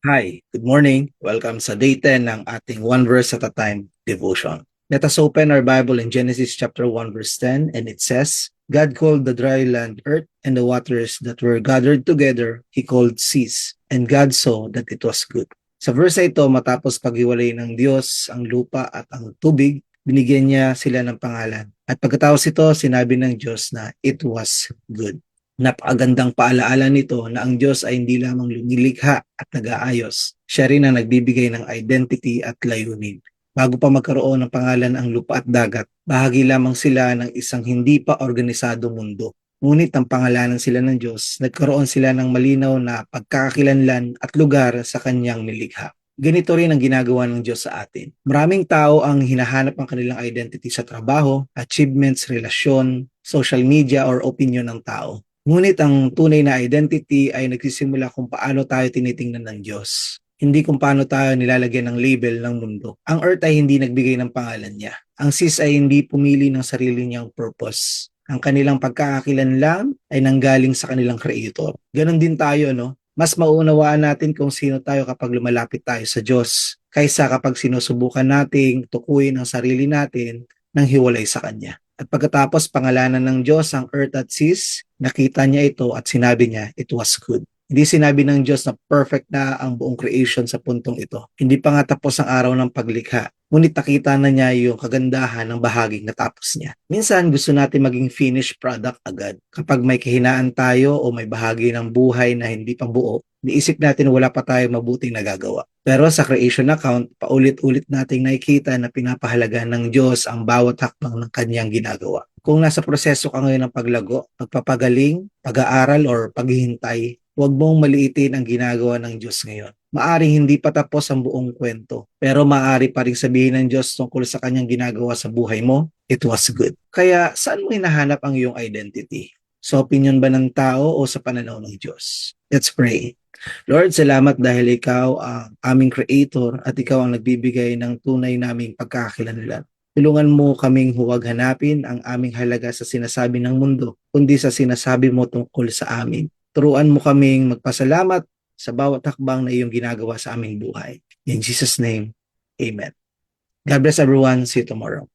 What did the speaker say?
Hi, good morning. Welcome sa day 10 ng ating One Verse at a Time devotion. Let us open our Bible in Genesis chapter 1 verse 10, and it says, God called the dry land earth, and the waters that were gathered together he called seas, and God saw that it was good. Sa verse ito, matapos paghiwalay ng Diyos ang lupa at ang tubig, binigyan niya sila ng pangalan. At pagkatapos ito, sinabi ng Diyos na it was good. Napakagandang paalaala nito na ang Diyos ay hindi lamang lumilikha at nag-aayos. Siya rin ang nagbibigay ng identity at layunin. Bago pa magkaroon ng pangalan ang lupa at dagat, bahagi lamang sila ng isang hindi pa organisado mundo. Ngunit ang pangalanan sila ng Diyos, nagkaroon sila ng malinaw na pagkakakilanlan at lugar sa kanyang nilikha. Ganito rin ang ginagawa ng Diyos sa atin. Maraming tao ang hinahanap ang kanilang identity sa trabaho, achievements, relasyon, social media, or opinion ng tao. Ngunit ang tunay na identity ay nagsisimula kung paano tayo tinitingnan ng Diyos. Hindi kung paano tayo nilalagyan ng label ng mundo. Ang Earth ay hindi nagbigay ng pangalan niya. Ang Seas ay hindi pumili ng sarili niyang purpose. Ang kanilang pagkakakilanlan ay nanggaling sa kanilang Creator. Ganon din tayo, no? Mas mauunawaan natin kung sino tayo kapag lumalapit tayo sa Diyos kaysa kapag sinusubukan nating tukuyin ang sarili natin nang hiwalay sa Kanya. At pagkatapos pangalanan ng Diyos ang earth at seas, nakita niya ito at sinabi niya, it was good. Hindi sinabi ng Diyos na perfect na ang buong creation sa puntong ito. Hindi pa nga tapos ang araw ng paglikha. Ngunit nakita na niya yung kagandahan ng bahaging natapos niya. Minsan gusto natin maging finished product agad. Kapag may kahinaan tayo o may bahagi ng buhay na hindi pa buo, niisip natin wala pa tayo mabuting nagagawa. Pero sa creation account, paulit-ulit nating nakikita na pinapahalaga ng Diyos ang bawat hakbang ng kanyang ginagawa. Kung nasa proseso ka ngayon ng paglago, pagpapagaling, pag-aaral, or paghihintay, huwag mong maliitin ang ginagawa ng Diyos ngayon. Maaring hindi pa tapos ang buong kwento, pero maaari pa rin sabihin ng Diyos tungkol sa kanyang ginagawa sa buhay mo, it was good. Kaya saan mo hinahanap ang iyong identity? Sa opinion ba ng tao o sa pananaw ng Diyos? Let's pray. Lord, salamat dahil ikaw ang aming creator at ikaw ang nagbibigay ng tunay naming pagkakakilanlan. Tulungan mo kaming huwag hanapin ang aming halaga sa sinasabi ng mundo, kundi sa sinasabi mo tungkol sa amin. Turuan mo kaming magpasalamat sa bawat hakbang na iyong ginagawa sa aming buhay. In Jesus' name, Amen. God bless everyone. See you tomorrow.